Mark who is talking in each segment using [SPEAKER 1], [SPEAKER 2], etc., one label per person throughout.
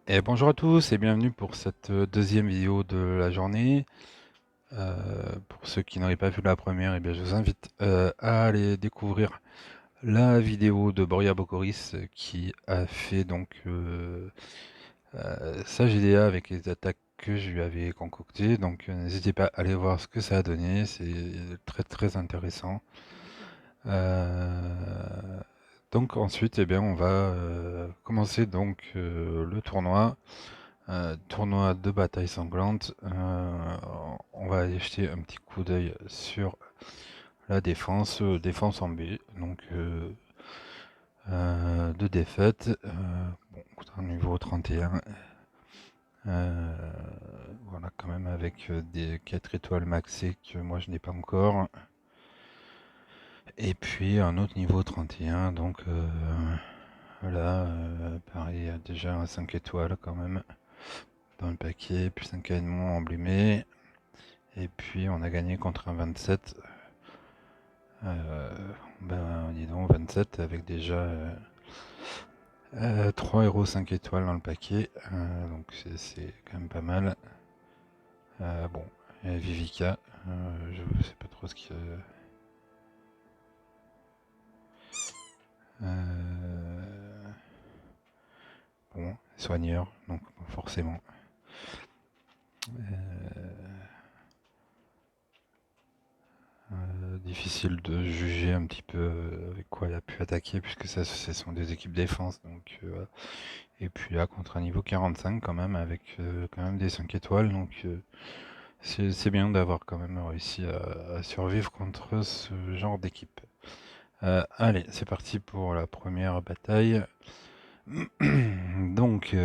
[SPEAKER 1] Et bonjour à tous et bienvenue pour cette deuxième vidéo de la journée. Pour ceux qui n'auraient pas vu la première, eh bien, je vous invite à aller découvrir la vidéo de Boria Bokoris qui a fait donc sa GDA avec les attaques que je lui avais concoctées. Donc n'hésitez pas à aller voir ce que ça a donné, c'est très très intéressant. Donc ensuite, eh bien, on va commencer donc le tournoi. Tournoi de bataille sanglante. On va aller jeter un petit coup d'œil sur la défense, défense en B, donc de défaite. Bon, un niveau 31. Voilà, quand même avec des 4 étoiles maxées que moi je n'ai pas encore. Et puis un autre niveau 31, donc là, pareil, déjà un 5 étoiles quand même dans le paquet, puis 5 éléments emblémés. Et puis on a gagné contre un 27. Ben dis donc 27 avec déjà 3 héros 5 étoiles dans le paquet. Donc c'est quand même pas mal. Bon, et Vivica, je sais pas trop ce que... bon, soigneur, donc forcément. Difficile de juger un petit peu avec quoi elle a pu attaquer puisque ça ce sont des équipes défense donc et puis là contre un niveau 45 quand même avec quand même des 5 étoiles donc c'est bien d'avoir quand même réussi à survivre contre ce genre d'équipe. Allez, c'est parti pour la première bataille. donc.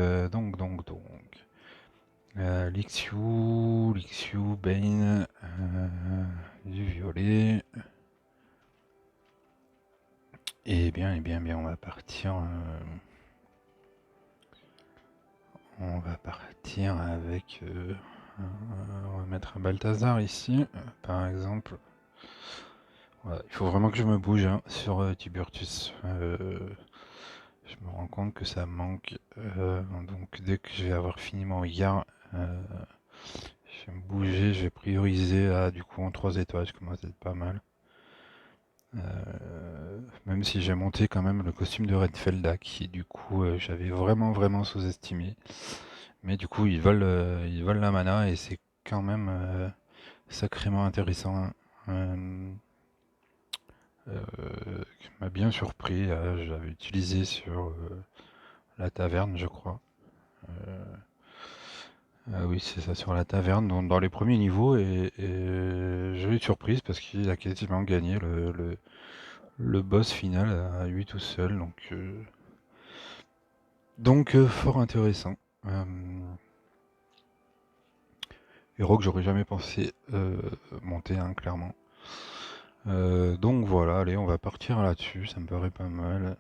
[SPEAKER 1] Lixiu, Bane, du violet. Et bien, on va partir. On va partir avec. On va mettre un Balthazar ici, par exemple. Voilà, il faut vraiment que je me bouge hein, sur Tiburtus. Je me rends compte que ça manque. Donc dès que je vais avoir fini mon regard, je vais me bouger, je vais prioriser à du coup en 3 étoiles, je commence à être pas mal. Même si j'ai monté quand même le costume de Redfelda qui du coup j'avais vraiment sous-estimé. Mais du coup ils volent la mana et c'est quand même sacrément intéressant. Hein. Qui m'a bien surpris. J'avais utilisé sur la taverne, je crois. Oui, c'est ça, sur la taverne, dans les premiers niveaux, et je l'ai surprise parce qu'il a quasiment gagné le boss final à lui tout seul, donc fort intéressant. Héros que j'aurais jamais pensé monter, hein, clairement. Donc voilà, allez, on va partir là-dessus, ça me paraît pas mal.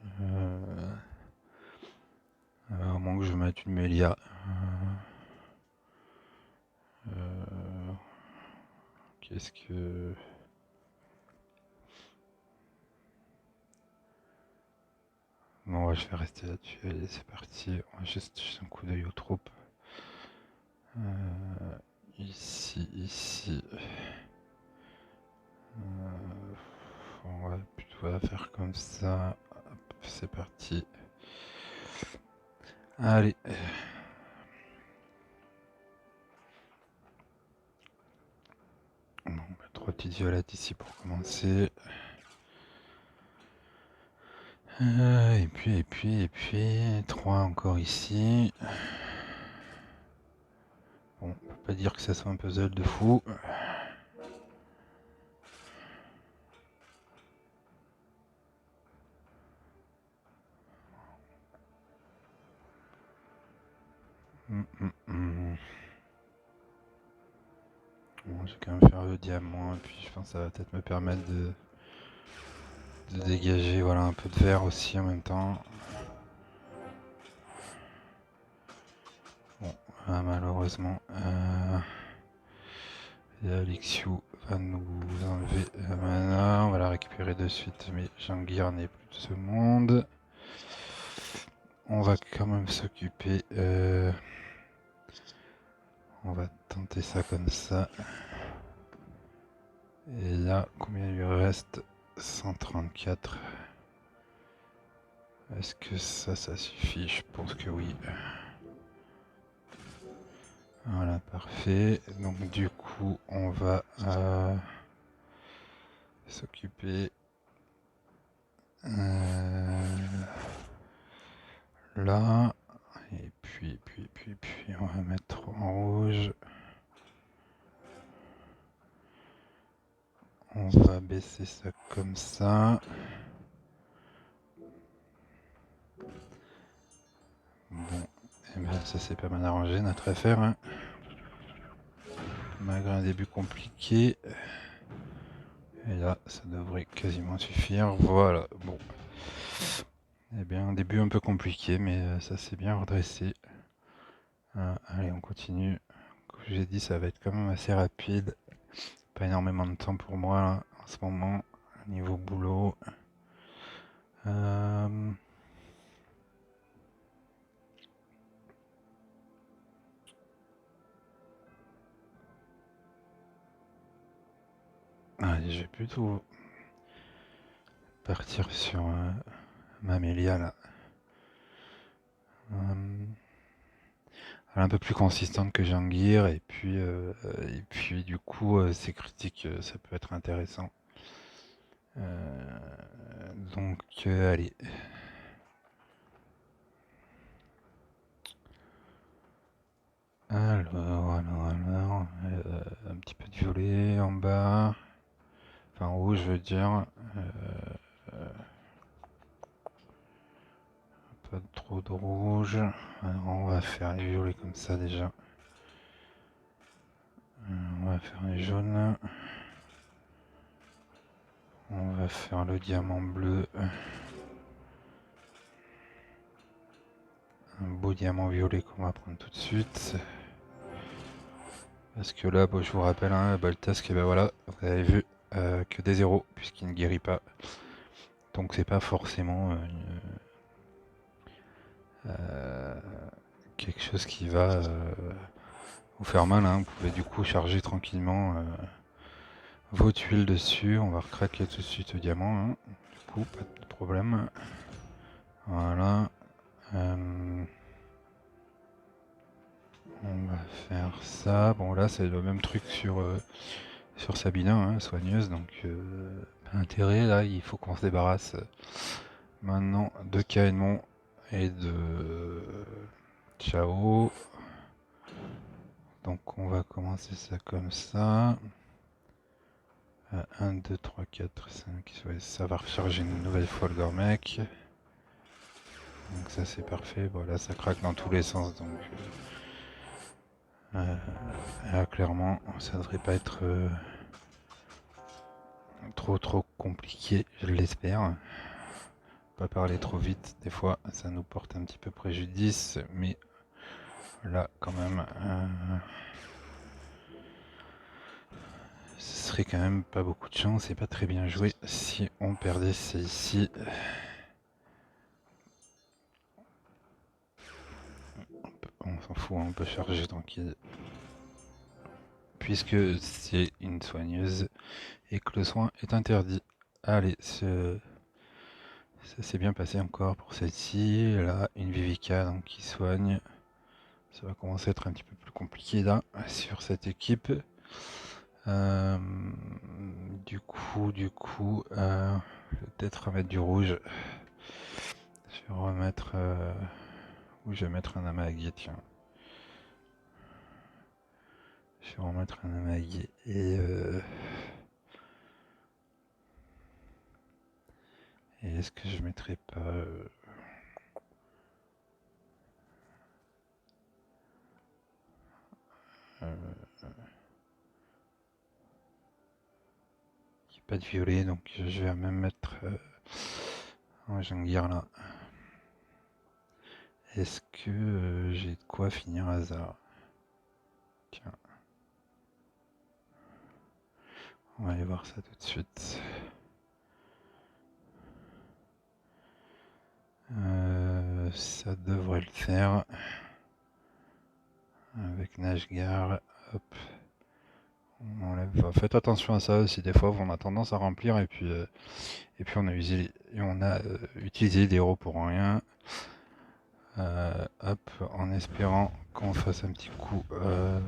[SPEAKER 1] À moins que je mette une Mélia. Qu'est-ce que... Bon, ouais, je vais rester là-dessus. Allez, c'est parti. On va juste jeter un coup d'œil aux troupes. Ici. On va plutôt la faire comme ça. Hop, c'est parti. Allez. Bon, bah, 3 petites violettes ici pour commencer. Et puis, 3 encore ici. Bon, on peut pas dire que ça soit un puzzle de fou. Bon, je vais quand même faire le diamant, et puis je pense que ça va peut-être me permettre de dégager voilà, un peu de vert aussi en même temps. Bon, malheureusement, Lixiu va nous enlever la mana. On va la récupérer de suite, mais Jangir n'est plus de ce monde. on va quand même s'occuper. On va tenter ça comme ça. Et là, combien il lui reste? 134. Est-ce que ça suffit? Je pense que oui. Voilà, parfait. Donc du coup, on va s'occuper là. Et puis, on va mettre en rouge. On va baisser ça comme ça. Bon, et bien ça c'est pas mal arrangé notre affaire. Hein. Malgré un début compliqué. Et là, ça devrait quasiment suffire. Voilà, bon. Eh bien, un début un peu compliqué, mais ça s'est bien redressé. Allez, on continue. Comme j'ai dit, ça va être quand même assez rapide. Pas énormément de temps pour moi là, en ce moment, niveau boulot. Allez, je vais plutôt partir sur Mamélia là. Elle est un peu plus consistante que Jangir et puis du coup c'est critique, ça peut être intéressant. Donc allez. Alors, un petit peu de violet en bas. Enfin en haut je veux dire. Pas trop de rouge. Alors, on va faire les violets comme ça déjà. On va faire les jaunes. On va faire le diamant bleu. Un beau diamant violet qu'on va prendre tout de suite. Parce que là, bon, je vous rappelle, hein, Baltasque, ben voilà, vous avez vu que des zéros, puisqu'il ne guérit pas. Donc c'est pas forcément quelque chose qui va vous faire mal. Hein. Vous pouvez du coup charger tranquillement vos tuiles dessus. On va recraquer tout de suite le diamant. Hein. Du coup, pas de problème. Voilà. On va faire ça. Bon là c'est le même truc sur Sabina, hein, soigneuse, donc intérêt là, il faut qu'on se débarrasse maintenant de Caïmon et de Chao. Donc on va commencer ça comme ça. 1, 2, 3, 4, 5, ouais, ça va recharger une nouvelle fois le Gormec. Donc ça c'est parfait, bon là ça craque dans tous les sens, donc là clairement ça devrait pas être trop compliqué, je l'espère. Pas parler trop vite, des fois ça nous porte un petit peu préjudice, mais là quand même ce serait quand même pas beaucoup de chance et pas très bien joué si on perdait ça ici. On s'en fout, on peut charger tranquille. Puisque c'est une soigneuse et que le soin est interdit. Allez, ça s'est bien passé encore pour celle-ci. Là, une Vivica donc, qui soigne. Ça va commencer à être un petit peu plus compliqué là sur cette équipe. Du coup, peut-être remettre du rouge. Je vais remettre. Où je vais mettre un amaguet, tiens. Je vais remettre un amaguet et est-ce que je mettrai pas. Pas de violet, donc je vais même mettre un Jangir là. Est-ce que j'ai de quoi finir hasard? Tiens. On va aller voir ça tout de suite. Ça devrait le faire. Avec Nashgar, hop. On enlève. Faites attention à ça aussi, des fois on a tendance à remplir et puis on a utilisé des héros pour rien. Hop, en espérant qu'on fasse un petit coup.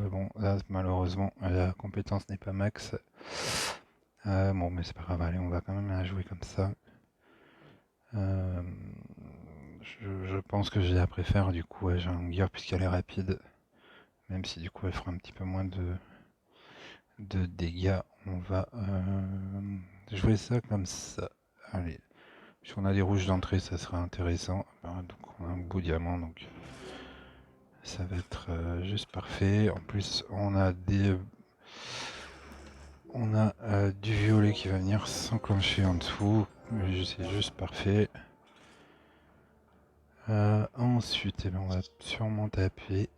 [SPEAKER 1] Bon, là malheureusement la compétence n'est pas max. Bon, mais c'est pas grave, allez, on va quand même la jouer comme ça. Je pense que je la préfère du coup à Jahangir puisqu'elle est rapide. Même si du coup elle fera un petit peu moins de dégâts. On va jouer ça comme ça. Allez. Si on a des rouges d'entrée, ça sera intéressant. Donc on a un beau diamant, donc ça va être juste parfait. En plus, on a du violet qui va venir s'enclencher en dessous. C'est juste parfait. Ensuite, on va sûrement taper.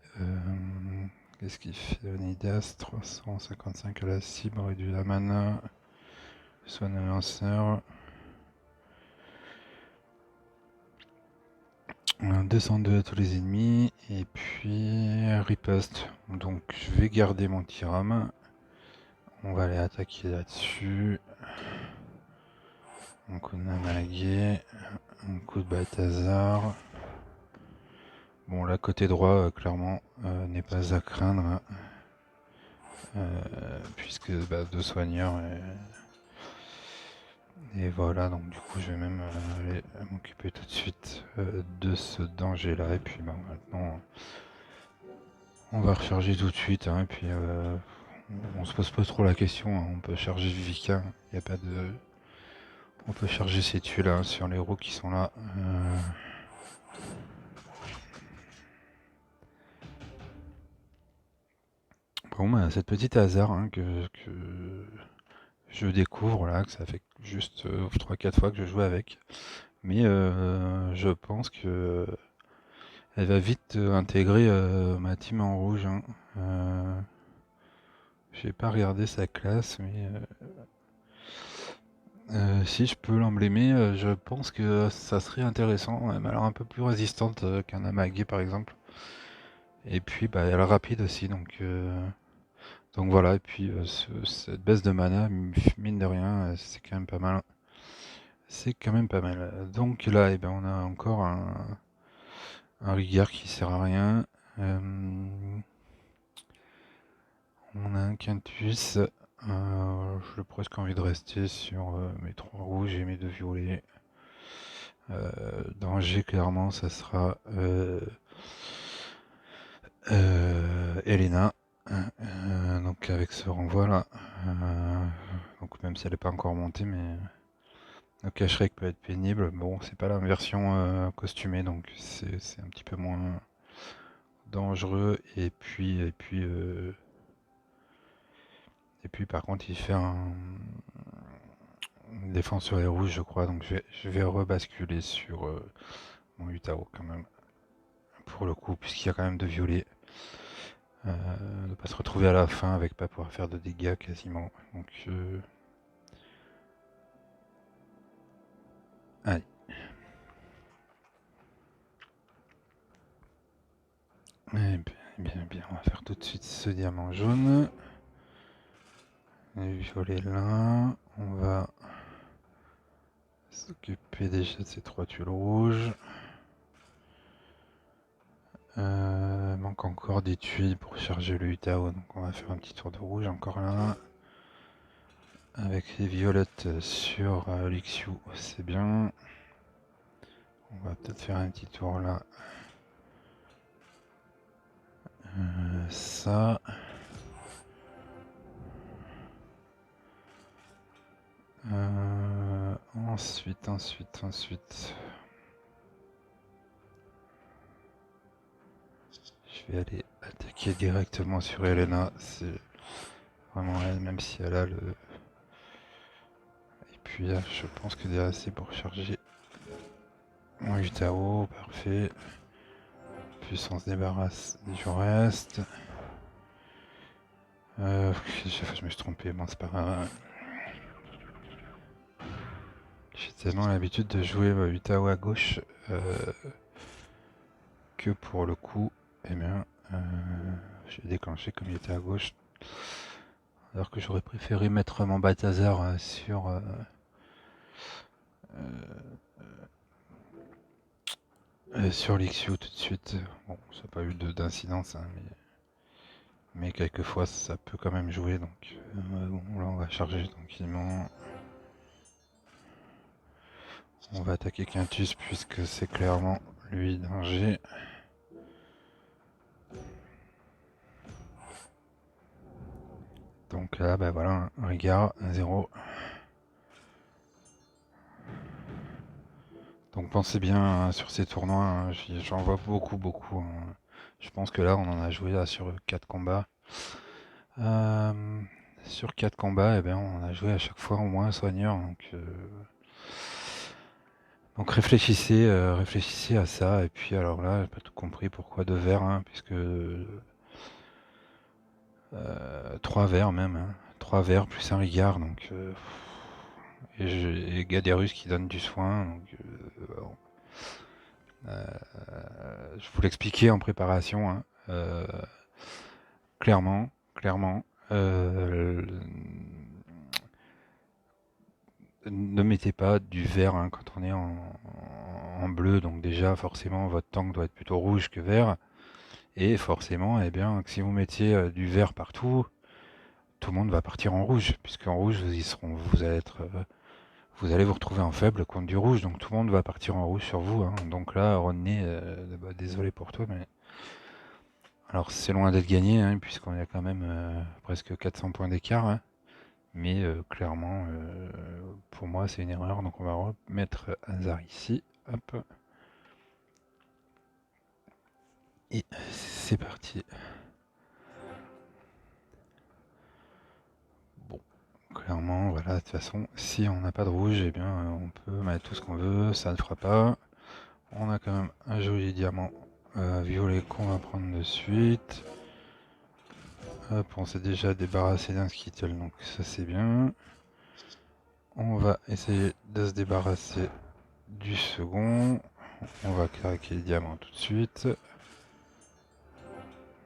[SPEAKER 1] Qu'est-ce qu'il fait Onidas 355 à la cible, réduit la mana. Soin un lanceur. 202 à tous les ennemis. Et puis riposte. Donc je vais garder mon Tyram. On va aller attaquer là-dessus. Un coup de Namagué. Un coup de Balthazar. Bon, là, côté droit, clairement, n'est pas à craindre. Puisque deux soigneurs. Et voilà, donc du coup, je vais même aller m'occuper tout de suite de ce danger-là. Et puis maintenant, on va recharger tout de suite. Et puis, on se pose pas trop la question. On peut charger Vivika. Il n'y a pas de... On peut charger ces tuiles sur les roues qui sont là. Bon, bah, cette petite hasard que je découvre là, que ça fait juste 3-4 fois que je joue avec. Mais je pense que elle va vite intégrer ma team en rouge. J'ai pas regardé sa classe, mais si je peux l'emblémer, je pense que ça serait intéressant. Elle m'a l'air un peu plus résistante qu'un Amagé par exemple. Et puis elle est rapide aussi, donc voilà. Et puis cette baisse de mana, mine de rien, c'est quand même pas mal. C'est quand même pas mal. Donc là, on a encore un Rigard qui sert à rien. On a un Quintus. J'ai presque envie de rester sur mes 3 rouges et mes 2 violets. Danger, clairement, ça sera Elena. Donc avec ce renvoi là. Donc même si elle n'est pas encore montée, mais le cache-rec peut être pénible. Bon, c'est pas la version costumée, donc c'est un petit peu moins dangereux. Et puis par contre, il fait une défense sur les rouges, je crois. Donc je vais rebasculer sur mon Utao quand même. Pour le coup, puisqu'il y a quand même de violets. Ne pas se retrouver à la fin avec pas pouvoir faire de dégâts quasiment. Donc allez. Eh bien, on va faire tout de suite ce diamant jaune. Le violet là. On va s'occuper déjà de ces 3 tuiles rouges. Manque encore des tuiles pour charger le Utao, donc on va faire un petit tour de rouge encore là. Avec les violettes sur Lixiu, c'est bien. On va peut-être faire un petit tour là. Ça. Ensuite. Je vais aller attaquer directement sur Elena. C'est vraiment elle, même si elle a le... Et puis là, je pense que déjà c'est pour charger mon Utao, parfait. Puis on se débarrasse du reste. Je me suis trompé, bon c'est pas grave. J'ai tellement l'habitude de jouer Utao à gauche que pour le coup, eh bien, j'ai déclenché comme il était à gauche. Alors que j'aurais préféré mettre mon Balthazar sur l'Ixiu tout de suite. Bon, ça n'a pas eu d'incidence, hein, mais quelquefois ça peut quand même jouer. Donc bon, là on va charger tranquillement. On va attaquer Quintus puisque c'est clairement lui danger. Donc là, bah voilà, un regard, 0. Donc pensez bien hein, sur ces tournois, hein, j'en vois beaucoup. Hein. Je pense que là, on en a joué là, sur 4 combats. Sur 4 combats, eh bien, on a joué à chaque fois au moins un soigneur. Donc réfléchissez à ça. Et puis alors là, j'ai pas tout compris pourquoi 2 verres, hein, puisque 3 verres même. Hein, 3 verres plus un regard. Donc, et Gaderus qui donne du soin. Donc, bon. Je vous l'expliquais en préparation. Hein, clairement. Ne mettez pas du vert hein, quand on est en bleu. Donc déjà, forcément, votre tank doit être plutôt rouge que vert. Et forcément, eh bien, si vous mettiez du vert partout, tout le monde va partir en rouge. Puisqu'en rouge, vous allez vous retrouver en faible contre du rouge. Donc tout le monde va partir en rouge sur vous. Hein. Donc là, Rodney, désolé pour toi, mais... Alors c'est loin d'être gagné, hein, puisqu'on a quand même presque 400 points d'écart. Hein. Mais clairement, pour moi, c'est une erreur. Donc on va remettre Hazard ici. Hop. Et c'est parti. Bon, clairement, voilà, de toute façon, si on n'a pas de rouge, eh bien, on peut mettre tout ce qu'on veut, ça ne fera pas. On a quand même un joli diamant violet qu'on va prendre de suite. Hop, on s'est déjà débarrassé d'un skittle, donc ça c'est bien. On va essayer de se débarrasser du second. On va craquer le diamant tout de suite.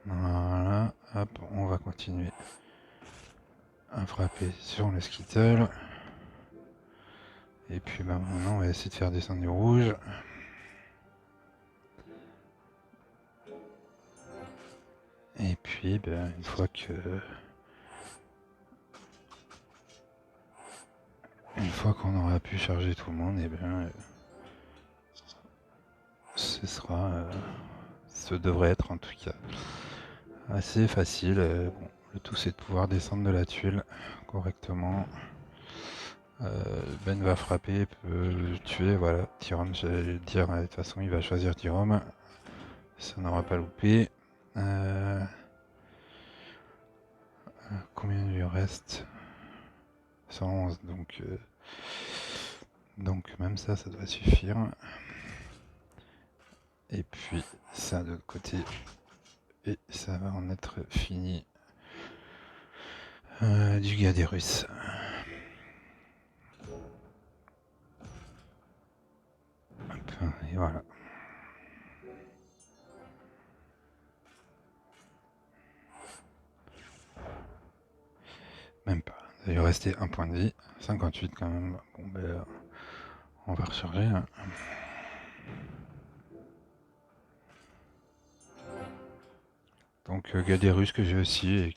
[SPEAKER 1] Voilà, hop, on va continuer à frapper sur le skittle. Et puis bah, maintenant on va essayer de faire descendre du rouge. Et puis bah, une fois qu'on aura pu charger tout le monde, et bien ce devrait être en tout cas assez facile. Bon, le tout c'est de pouvoir descendre de la tuile correctement. Ben va frapper, peut tuer, voilà. Tyrom, j'allais dire, de toute façon il va choisir Tyrom. Ça n'aura pas loupé. Combien il lui reste? 111, donc même ça doit suffire. Et puis ça de l'autre côté. Et ça va en être fini. Du Gaderus. Hop, et voilà. Même pas. Il lui restait un point de vie. 58 quand même. Bon ben on va recharger. Hein. Donc Gaderus que j'ai aussi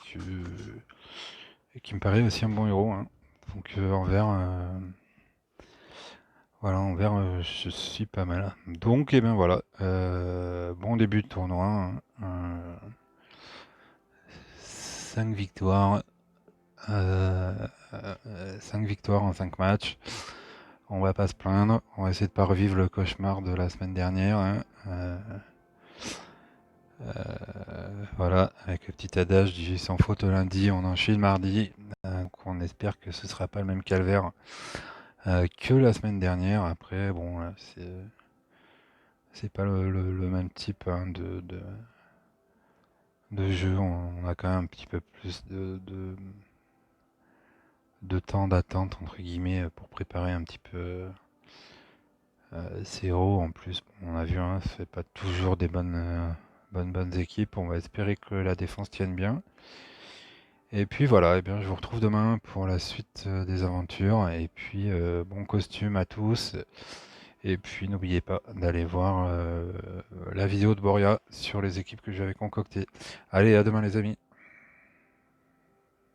[SPEAKER 1] et qui me paraît aussi un bon héros. Hein. Donc en vert, voilà, en vert, je suis pas mal. Donc, et ben voilà, bon début de tournoi. Hein. 5 victoires, 5 victoires en 5 matchs. On va pas se plaindre. On va essayer de pas revivre le cauchemar de la semaine dernière. Hein. Voilà, avec le petit adage du sans faute lundi, on enchaîne mardi. Donc on espère que ce sera pas le même calvaire que la semaine dernière. Après, bon, c'est pas le même type hein, de jeu. On a quand même un petit peu plus de temps d'attente entre guillemets pour préparer un petit peu C'est haut en plus. On a vu, hein, ça fait pas toujours des bonnes équipes. On va espérer que la défense tienne bien. Et puis voilà, et bien, je vous retrouve demain pour la suite des aventures. Et puis bon costume à tous. Et puis n'oubliez pas d'aller voir la vidéo de Boria sur les équipes que j'avais concoctées. Allez, à demain les amis.